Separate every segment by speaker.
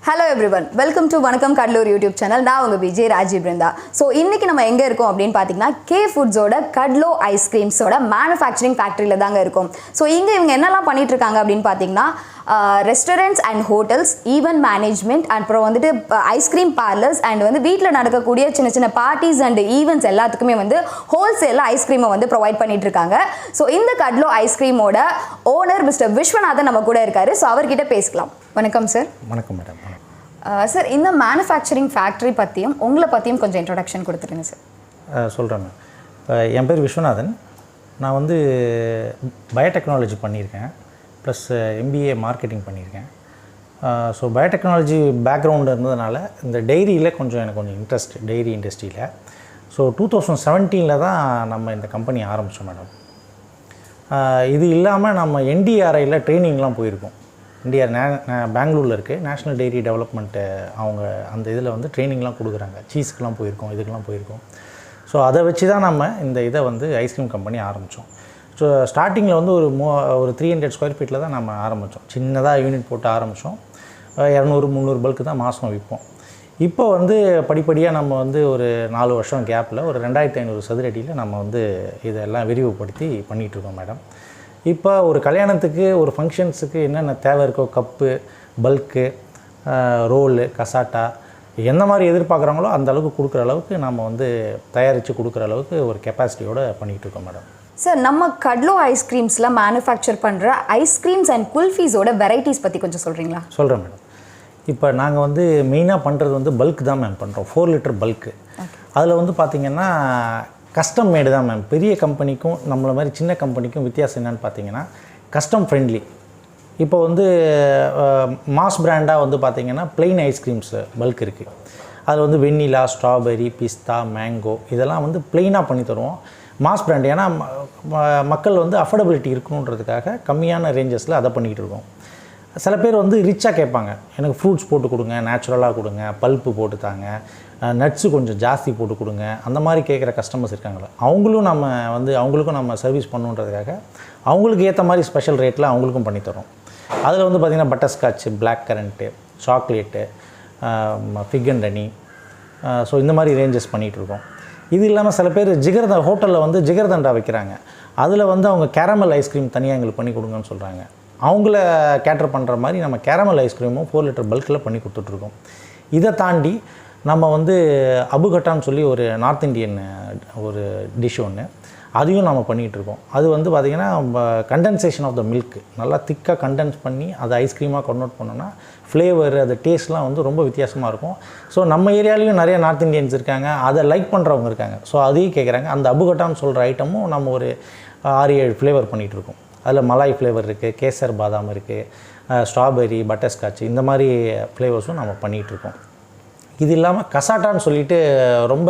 Speaker 1: Hello everyone, welcome to Vanakkam Kadlur YouTube channel. நான் உங்க Vijay Raji Brinda. So இன்னைக்கு நம்ம எங்கே இருக்கோம் அப்படின்னு பார்த்தீங்கன்னா கே ஃபுட்ஸோட கடலோ ஐஸ்கிரீம்ஸோட மேனுஃபேக்சரிங் ஃபேக்ட்ரியில் தாங்க இருக்கும். ஸோ இங்கே இவங்க என்னெல்லாம் பண்ணிட்டு இருக்காங்க அப்படின்னு பார்த்தீங்கன்னா restaurants and hotels, event management, அப்புறம் வந்துட்டு ஐஸ்கிரீம் பார்லர்ஸ் அண்ட் வந்து வீட்டில் நடக்கக்கூடிய சின்ன சின்ன பார்ட்டிஸ் அண்ட் ஈவெண்ட்ஸ் எல்லாத்துக்குமே வந்து ஹோல்சேலில் ஐஸ்கிரீமை வந்து ப்ரொவைட் பண்ணிட்டு இருக்காங்க. ஸோ இந்த கடலோ ஐஸ்கிரீமோட ஓனர் மிஸ்டர் விஸ்வநாதன் நம்ம கூட இருக்காரு. ஸோ அவர்கிட்ட பேசலாம். வணக்கம் சார்.
Speaker 2: வணக்கம் மேடம்.
Speaker 1: சார், இந்த மேனுஃபேக்சரிங் ஃபேக்ட்ரி பற்றியும் உங்களை பற்றியும் கொஞ்சம் இன்ட்ரடக்ஷன் கொடுத்துருங்க சார்.
Speaker 2: சொல்கிறேன் மேம். இப்போ என் பேர் விஸ்வநாதன். நான் வந்து பயோடெக்னாலஜி பண்ணியிருக்கேன், ப்ளஸ் MBA மார்க்கெட்டிங் பண்ணியிருக்கேன். ஸோ பயோடெக்னாலஜி பேக்ரவுண்டு இருந்ததுனால இந்த டெய்ரியில் எனக்கு கொஞ்சம் இன்ட்ரெஸ்ட், டெய்ரி இண்டஸ்ட்ரியில். ஸோ 2017 தான் நம்ம இந்த கம்பெனி ஆரம்பித்தோம் மேடம். இது இல்லாமல் நம்ம NDRIயில் ட்ரைனிங்லாம் போயிருக்கோம். NDR பெங்களூரில் இருக்குது, நேஷ்னல் டெய்ரி டெவலப்மெண்ட்டு. அவங்க அந்த இதில் வந்து ட்ரைனிங்லாம் கொடுக்குறாங்க. சீஸ்க்கெலாம் போயிருக்கோம், இதுக்கெலாம் போயிருக்கோம். ஸோ அதை வச்சு தான் நம்ம இந்த இதை வந்து ஐஸ்கிரீம் கம்பெனி ஆரம்பித்தோம். ஸோ ஸ்டார்டிங்கில் வந்து ஒரு 300 ஸ்கொயர் ஃபீட்டில் தான் நம்ம ஆரம்பித்தோம். சின்னதாக யூனிட் போட்டு ஆரம்பித்தோம். 200-300 பல்க்கு தான் மாதம் விற்போம். இப்போ வந்து படிப்படியாக நம்ம வந்து ஒரு 4 வருஷம் கேப்பில் ஒரு 2500 சதுரடியில் நம்ம வந்து இதெல்லாம் விரிவுபடுத்தி பண்ணிகிட்ருக்கோம் மேடம். இப்போ ஒரு கல்யாணத்துக்கு, ஒரு ஃபங்க்ஷன்ஸுக்கு என்னென்ன தேவை இருக்கோ, கப்பு, பல்க்கு, ரோலு, கசாட்டா, எந்த மாதிரி எதிர்பார்க்குறாங்களோ அந்த அளவுக்கு கொடுக்குற அளவுக்கு நம்ம வந்து தயாரித்து கொடுக்குற அளவுக்கு ஒரு கெப்பாசிட்டியோடு பண்ணிகிட்ருக்கோம் மேடம்.
Speaker 1: சார், நம்ம கடலோ ஐஸ்கிரீம்ஸில் மேனுஃபேக்சர் பண்ணுற ஐஸ்கிரீம்ஸ் அண்ட் குல்ஃபீஸோட வெரைட்டிஸ் பற்றி கொஞ்சம் சொல்கிறீங்களா?
Speaker 2: சொல்கிறேன் மேடம். இப்போ நாங்கள் வந்து மெயினாக பண்ணுறது வந்து பல்க் தான் மேம் பண்ணுறோம். 4 லிட்டர் பல்க்கு. அதில் வந்து பார்த்திங்கன்னா கஸ்டம் மேடு தான் மேம். பெரிய கம்பெனிக்கும் நம்மள மாதிரி சின்ன கம்பெனிக்கும் வித்தியாசம் என்னென்னு பார்த்தீங்கன்னா கஸ்டம் ஃப்ரெண்ட்லி. இப்போ வந்து மாஸ் பிராண்டாக வந்து பார்த்திங்கன்னா ப்ளெயின் ஐஸ்கிரீம்ஸ் பல்க் இருக்குது. அதில் வந்து வெண்ணிலா, ஸ்ட்ராபெரி, பிஸ்தா, மேங்கோ இதெல்லாம் வந்து ப்ளெயினாக பண்ணி தருவோம். மாஸ் பிராண்ட் ஏன்னா மக்கள் வந்து அஃபோர்டபிலிட்டி இருக்கணுன்றதுக்காக கம்மியான ரேஞ்சஸில் அதை பண்ணிக்கிட்டு இருக்கோம். சில பேர் வந்து ரிச்சாக கேட்பாங்க, எனக்கு ஃப்ரூட்ஸ் போட்டு கொடுங்க, நேச்சுரலாக கொடுங்க, பல்ப்பு போட்டு தாங்க, நட்ஸு கொஞ்சம் ஜாஸ்தி போட்டு கொடுங்க, அந்த மாதிரி கேட்குற கஸ்டமர்ஸ் இருக்காங்களே, அவங்களுக்கும் நம்ம சர்வீஸ் பண்ணுன்றதுக்காக அவங்களுக்கு ஏற்ற மாதிரி ஸ்பெஷல் ரேட்டில் அவங்களுக்கும் பண்ணித்தரோம். அதில் வந்து பார்த்திங்கன்னா butterscotch, black currant, chocolate, fig and honey, so இந்த மாதிரி ரேஞ்சஸ் பண்ணிகிட்ருக்கோம். இது இல்லாமல் சில பேர் ஹோட்டலில் வந்து ஜிகர்தண்டா வைக்கிறாங்க. அதில் வந்து அவங்க கேரமல் ஐஸ்கிரீம் தனியாக எங்களுக்கு பண்ணி கொடுங்கன்னு சொல்கிறாங்க. அவங்கள கேட்டர் பண்ணுற மாதிரி நம்ம கேரமல் ஐஸ்கிரீமும் 4 லிட்டர் பல்கில் பண்ணி கொடுத்துட்ருக்கோம். இதை தாண்டி நம்ம வந்து அபுகட்டான்னு சொல்லி ஒரு நார்த் இந்தியன் ஒரு டிஷ் ஒன்று, அதையும் நம்ம பண்ணிகிட்ருக்கோம். அது வந்து பார்த்திங்கன்னா கண்டென்சேஷன் ஆஃப் த மில்க் நல்லா திக்காக கண்டென்ஸ் பண்ணி அதை ஐஸ்கிரீமாக கன்வெர்ட் பண்ணோன்னா ஃப்ளேவர், அது டேஸ்ட்லாம் வந்து ரொம்ப வித்தியாசமாக இருக்கும். ஸோ நம்ம ஏரியாலையும் நிறைய நார்த் இந்தியன்ஸ் இருக்காங்க, அதை லைக் பண்ணுறவங்க இருக்காங்க. ஸோ அதையும் கேட்குறாங்க. அந்த அபுகட்டான்னு சொல்கிற ஐட்டமும் நம்ம ஒரு 6-7 ஃப்ளேவர் பண்ணிகிட்ருக்கோம். அதில் மலாய் ஃப்ளேவர் இருக்குது, கேசர் பாதாம் இருக்குது, ஸ்ட்ராபெரி, பட்டர்ஸ்காட்ச், இந்த மாதிரி ஃப்ளேவர்ஸும் நம்ம பண்ணிகிட்ருக்கோம். இது இல்லாமல் கசாட்டான்னு சொல்லிட்டு ரொம்ப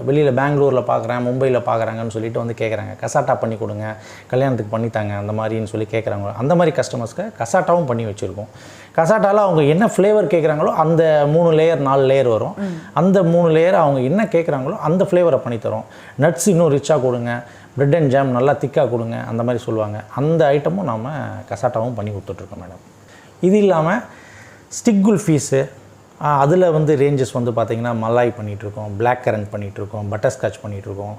Speaker 2: வெளியில் பெங்களூரில் பார்க்குறேன், மும்பையில் பார்க்குறாங்கன்னு சொல்லிட்டு வந்து கேட்குறாங்க, கசாட்டா பண்ணி கொடுங்க, கல்யாணத்துக்கு பண்ணித்தாங்க அந்த மாதிரின்னு சொல்லி கேட்குறாங்க. அந்த மாதிரி கஸ்டமர்ஸ்க்கு கசாட்டாவும் பண்ணி வச்சுருக்கோம். கசாட்டாவில் அவங்க என்ன ஃப்ளேவர் கேட்குறாங்களோ அந்த 3 லேயர் 4 லேயர் வரும். அந்த 3 லேயர் அவங்க என்ன கேட்குறாங்களோ அந்த ஃப்ளேவரை பண்ணித்தரோம். நட்ஸ் இன்னும் ரிச்சாக கொடுங்க, பிரெட் அண்ட் ஜாம் நல்லா திக்காக கொடுங்க, அந்த மாதிரி சொல்லுவாங்க. அந்த ஐட்டமும் நாம் கசாட்டாவும் பண்ணி கொடுத்துட்ருக்கோம் மேடம். இது இல்லாமல் ஸ்டிக் குல்ஃபீஸு, அதில் வந்து ரேஞ்சஸ் வந்து பார்த்திங்கன்னா மலாய் பண்ணிகிட்ருக்கோம், பிளாக் கரண்ட் பண்ணிகிட்ருக்கோம், பட்டர்ஸ்காட்ச் பண்ணிகிட்ருக்கோம்,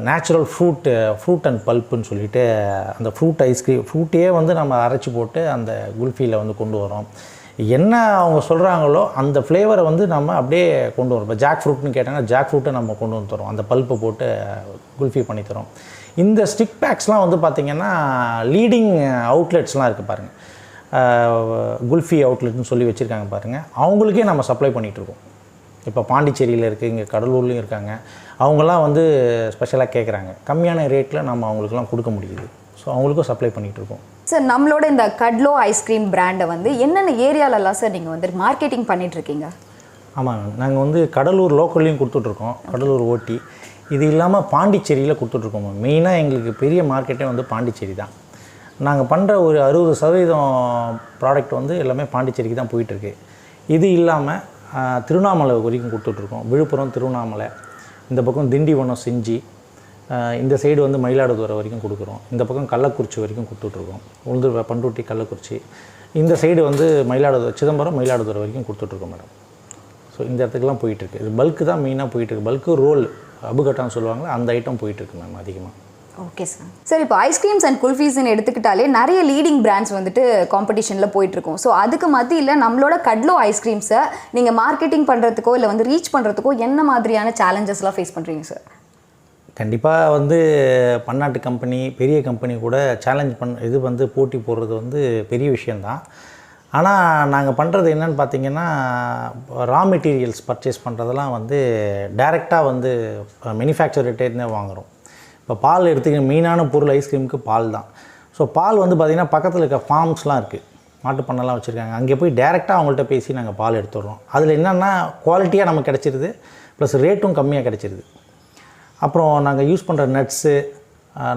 Speaker 2: நேச்சுரல் ஃப்ரூட் அண்ட் பல்ப்புன்னு சொல்லிட்டு அந்த ஃப்ரூட் ஐஸ்கிரீம், ஃப்ரூட்டையே வந்து நம்ம அரைச்சி போட்டு அந்த குல்ஃபியில் வந்து கொண்டு வரோம். என்ன அவங்க சொல்கிறாங்களோ அந்த ஃப்ளேவரை வந்து நம்ம அப்படியே கொண்டு வரோம். இப்போ ஜாக் ஃப்ரூட்னு கேட்டாங்கன்னா ஜாக் ஃப்ரூட்டை நம்ம கொண்டு வந்து தரோம், அந்த பல்ப்பை போட்டு குல்ஃபி பண்ணி தரோம். இந்த ஸ்டிக் பேக்ஸ்லாம் வந்து பார்த்திங்கன்னா லீடிங் அவுட்லெட்ஸ்லாம் இருக்குது பாருங்கள், குல்ஃபி அவுட்லெட்னு சொல்லி வச்சுருக்காங்க பாருங்கள், அவங்களுக்கே நம்ம சப்ளை பண்ணிகிட்ருக்கோம். இப்போ பாண்டிச்சேரியில் இருக்குது, இங்கே கடலூர்லேயும் இருக்காங்க. அவங்களாம் வந்து ஸ்பெஷலாக கேட்குறாங்க, கம்மியான ரேட்டில் நம்ம அவங்களுக்குலாம் கொடுக்க முடியுது. ஸோ அவங்களுக்கும் சப்ளை பண்ணிகிட்ருக்கோம்.
Speaker 1: சார், நம்மளோட இந்த கடலோ ஐஸ்கிரீம் பிராண்டை வந்து என்னென்ன ஏரியாலலாம் சார் நீங்கள் வந்து மார்க்கெட்டிங் பண்ணிகிட்ருக்கீங்க?
Speaker 2: ஆமாம், நாங்கள் வந்து கடலூர் லோக்கல்லையும் கொடுத்துட்ருக்கோம், கடலூர் ஓட்டி. இது இல்லாமல் பாண்டிச்சேரியில் கொடுத்துட்ருக்கோம். மெயினாக எங்களுக்கு பெரிய மார்க்கெட்டே வந்து பாண்டிச்சேரி தான். நாங்கள் பண்ணுற ஒரு 60% ப்ராடக்ட் வந்து எல்லாமே பாண்டிச்சேரிக்கு தான் போயிட்டுருக்கு. இது இல்லாமல் திருவண்ணாமலை வரைக்கும் கொடுத்துட்ருக்கோம். விழுப்புரம், திருவண்ணாமலை, இந்த பக்கம் திண்டிவனம், செஞ்சி, இந்த சைடு வந்து மயிலாடுதுறை வரைக்கும் கொடுக்குறோம். இந்த பக்கம் கள்ளக்குறிச்சி வரைக்கும் கொடுத்துட்ருக்கோம். பண்ருட்டி, கள்ளக்குறிச்சி, இந்த சைடு வந்து மயிலாடுதுறை, சிதம்பரம், மயிலாடுதுறை வரைக்கும் கொடுத்துட்ருக்கோம் மேடம். ஸோ இந்த இடத்துக்குலாம் போயிட்டுருக்கு. இது பல்க்கு தான் மெயினாக போயிட்டுருக்கு. பல்க்கு ரோல் அபுகட்டான்னு சொல்லுவாங்களே அந்த ஐட்டம் போயிட்டுருக்கு மேம் அதிகமாக.
Speaker 1: Okay sir. சார் இப்போ ஐஸ்கிரீம்ஸ் அண்ட் குல்ஃபீஸ்ன்னு எடுத்துக்கிட்டாலே நிறைய லீடிங் பிராண்ட்ஸ் வந்துட்டு காம்படிஷனில் போயிட்டுருக்கோம். ஸோ அதுக்கு மத்தியில் நம்மளோட கட்லோ ஐஸ்கிரீம்ஸை நீங்கள் மார்க்கெட்டிங் பண்ணுறதுக்கோ இல்லை வந்து ரீச் பண்ணுறதுக்கோ என்ன மாதிரியான சேலஞ்சஸ்லாம் ஃபேஸ் பண்ணுறீங்க சார்?
Speaker 2: கண்டிப்பாக வந்து பன்னாட்டு கம்பெனி, பெரிய கம்பெனி கூட சேலஞ்ச் வந்து போட்டி போடுறது வந்து பெரிய விஷயந்தான். ஆனால் நாங்கள் பண்ணுறது என்னென்னு பார்த்தீங்கன்னா, ரா மெட்டீரியல்ஸ் பர்ச்சேஸ் பண்ணுறதெல்லாம் வந்து டைரெக்டாக வந்து மேனுஃபேக்சர்கிட்டேருந்தே வாங்குகிறோம். இப்போ பால் எடுத்துக்கிற மெயினான பொருள் ஐஸ்கிரீமுக்கு பால் தான். ஸோ பால் வந்து பார்த்திங்கன்னா பக்கத்தில் இருக்க ஃபார்ம்ஸ்லாம் இருக்குது, மாட்டு பண்ணலாம் வச்சுருக்காங்க. அங்கே போய் டேரெக்டாக அவங்கள்ட்ட பேசி நாங்கள் பால் எடுத்துடுறோம். அதில் என்னென்னா குவாலிட்டியாக நமக்கு கிடச்சிருது, ப்ளஸ் ரேட்டும் கம்மியாக கிடச்சிருது. அப்புறம் நாங்கள் யூஸ் பண்ணுற நட்ஸு,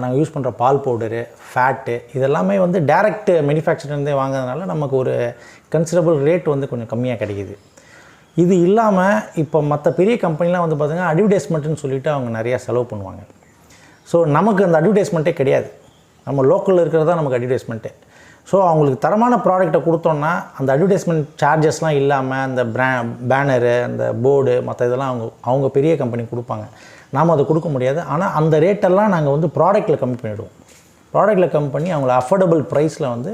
Speaker 2: நாங்கள் யூஸ் பண்ணுற பால் பவுடரு, ஃபேட்டு இதெல்லாமே வந்து டைரக்ட் மேனுஃபேக்சர்லேருந்தே வாங்குறதுனால நமக்கு ஒரு கன்சிடரபிள் ரேட் வந்து கொஞ்சம் கம்மியாக கிடைக்கிது. இது இல்லாமல் இப்போ மற்ற பெரிய கம்பெனிலாம் வந்து பார்த்திங்கன்னா அட்வர்டைஸ்மெண்ட்டுன்னு சொல்லிவிட்டு அவங்க நிறையா செலவு பண்ணுவாங்க. ஸோ நமக்கு அந்த அட்வர்டைஸ்மெண்ட்டே கிடையாது. நம்ம லோக்கலில் இருக்கிறது தான் நமக்கு அட்வர்டைஸ்மெண்ட்டே. ஸோ அவங்களுக்கு தரமான ப்ராடக்ட்டை கொடுத்தோன்னா அந்த அட்வர்டைஸ்மெண்ட் சார்ஜஸ்லாம் இல்லாமல் அந்த பேனரு, அந்த போர்டு, மற்ற இதெல்லாம் அவங்க பெரிய கம்பெனி கொடுப்பாங்க. நாம் அதை கொடுக்க முடியாது. ஆனால் அந்த ரேட்டெல்லாம் நாங்கள் வந்து ப்ராடக்ட்டில் கம்மி பண்ணிவிடுவோம். ப்ராடக்ட்டில் கம்மி பண்ணி அவங்கள அஃபோர்டபுள் ப்ரைஸில் வந்து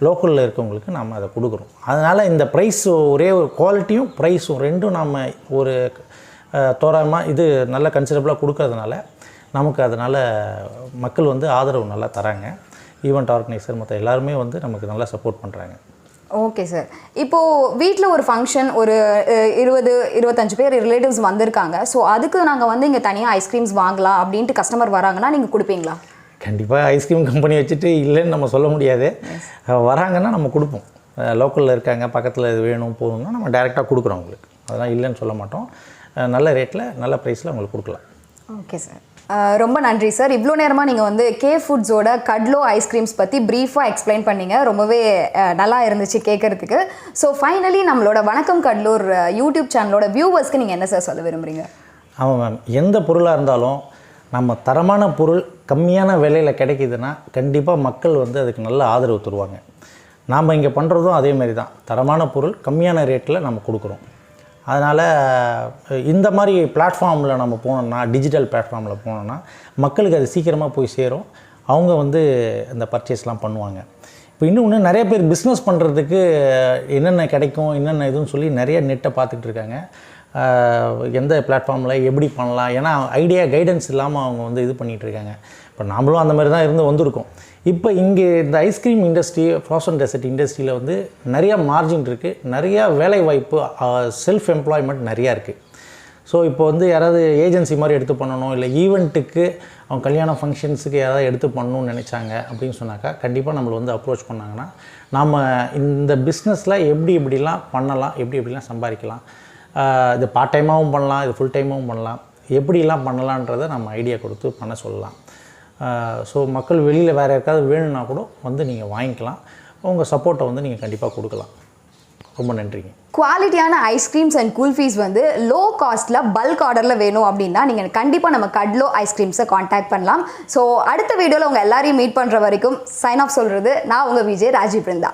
Speaker 2: லோக்கலில் இருக்கவங்களுக்கு நம்ம அதை கொடுக்குறோம். அதனால் இந்த ப்ரைஸ் ஒரே ஒரு குவாலிட்டியும் ப்ரைஸும் ரெண்டும் நம்ம ஒரு தோராயமாக இது நல்ல கன்சிடரபுளாக கொடுக்கறதுனால நமக்கு அதனால் மக்கள் வந்து ஆதரவு நல்லா தராங்க. ஈவெண்ட் ஆர்கனைசர் மற்ற எல்லாருமே வந்து நமக்கு நல்லா சப்போர்ட் பண்ணுறாங்க.
Speaker 1: Okay sir. இப்போது வீட்டில் ஒரு ஃபங்க்ஷன், ஒரு 20-25 பேர் ரிலேட்டிவ்ஸ் வந்திருக்காங்க. ஸோ அதுக்கு நாங்கள் வந்து இங்கே தனியாக ஐஸ்கிரீம்ஸ் வாங்கலாம் அப்படின்ட்டு கஸ்டமர் வராங்கன்னா நீங்கள் கொடுப்பீங்களா?
Speaker 2: கண்டிப்பாக ஐஸ்கிரீம் கம்பெனி வச்சுட்டு இல்லைன்னு நம்ம சொல்ல முடியாது. வராங்கன்னா நம்ம கொடுப்போம். லோக்கலில் இருக்காங்க, பக்கத்தில் இது வேணும் போகணுன்னா நம்ம டைரெக்டாக கொடுக்குறோம் அவங்களுக்கு. அதெல்லாம் இல்லைன்னு சொல்ல மாட்டோம். நல்ல ரேட்டில் நல்ல ப்ரைஸில் உங்களுக்கு கொடுக்கலாம்.
Speaker 1: Okay sir. ரொம்ப நன்றி சார். இவ்வளோ நேரமாக நீங்கள் வந்து கே ஃபுட்ஸோட கட்லோ ஐஸ்கிரீம்ஸ் பற்றி ப்ரீஃபாக எக்ஸ்பிளைன் பண்ணீங்க. ரொம்பவே நல்லா இருந்துச்சு கேட்குறதுக்கு. ஸோ ஃபைனலி நம்மளோட வணக்கம் கடலூர் யூடியூப் சேனலோட வியூவர்ஸ்க்கு நீங்கள் என்ன சார் சொல்ல விரும்புகிறீங்க?
Speaker 2: ஆமாம் மேம், எந்த பொருளாக இருந்தாலும் நம்ம தரமான பொருள் கம்மியான விலையில் கிடைக்கிதுன்னா கண்டிப்பாக மக்கள் வந்து அதுக்கு நல்ல ஆதரவு தருவாங்க. நாம் இங்கே பண்ணுறதும் அதேமாரி தான். தரமான பொருள் கம்மியான ரேட்டில் நம்ம கொடுக்குறோம். அதனால் இந்த மாதிரி பிளாட்ஃபார்மில் நம்ம போனோம்னா, டிஜிட்டல் பிளாட்ஃபார்மில் போனோம்னா மக்களுக்கு அது சீக்கிரமாக போய் சேரும். அவங்க வந்து இந்த பர்ச்சேஸ்லாம் பண்ணுவாங்க. இப்போ இன்னொன்று நிறைய பேர் பிஸ்னஸ் பண்ணுறதுக்கு என்னென்ன கிடைக்கும், என்னென்ன இதுன்னு சொல்லி நிறைய நெட்டை பார்த்துக்கிட்டு இருக்காங்க. எந்த பிளாட்ஃபார்மில் எப்படி பண்ணலாம், ஏன்னா ஐடியா கைடன்ஸ் இல்லாமல் அவங்க வந்து இது பண்ணிகிட்ருக்காங்க. இப்போ நாமளும் அந்த மாதிரி தான் இருந்து வந்திருக்கோம். இப்போ இங்கே இந்த ஐஸ்கிரீம் இண்டஸ்ட்ரி, ஃப்ரோசன் டெசர்ட் இண்டஸ்ட்ரியில் வந்து நிறையா மார்ஜின் இருக்குது, நிறையா வேலை வாய்ப்பு, செல்ஃப் எம்ப்ளாய்மெண்ட் நிறையா இருக்குது. ஸோ இப்போ வந்து யாராவது ஏஜென்சி மாதிரி எடுத்து பண்ணணும், இல்லை ஈவெண்ட்டுக்கு அவங்க கல்யாண ஃபங்க்ஷன்ஸுக்கு யாராவது எடுத்து பண்ணணும்னு நினச்சாங்க அப்படின்னு சொன்னாக்கா கண்டிப்பாக நம்மளை வந்து அப்ரோச் பண்ணாங்கன்னா நம்ம இந்த பிஸ்னஸில் எப்படிலாம் பண்ணலாம், எப்படிலாம் சம்பாதிக்கலாம், இது பார்ட் டைமாகவும் பண்ணலாம், இது ஃபுல் டைமாகவும் பண்ணலாம், எப்படிலாம் பண்ணலான்றதை நம்ம ஐடியா கொடுத்து பண்ண சொல்லலாம். ஸோ மக்கள் வெளியில் வேறு யாருக்காவது வேணும்னா கூட வந்து நீங்கள் வாங்கிக்கலாம். உங்கள் சப்போர்ட்டை வந்து நீங்கள் கண்டிப்பாக கொடுக்கலாம். ரொம்ப நன்றிங்க.
Speaker 1: குவாலிட்டியான ஐஸ்கிரீம்ஸ் அண்ட் கூல்ஃபீஸ் வந்து லோ காஸ்ட்டில் பல்க் ஆர்டரில் வேணும் அப்படின்னா நீங்கள் கண்டிப்பாக நம்ம கட்லோ ஐஸ்கிரீம்ஸை காண்டாக்ட் பண்ணலாம். ஸோ அடுத்த வீடியோவில் உங்கள் எல்லாரையும் மீட் பண்ணுற வரைக்கும் சைன் ஆஃப் சொல்கிறது நான் உங்கள் விஜய் ராஜி பிருந்தா.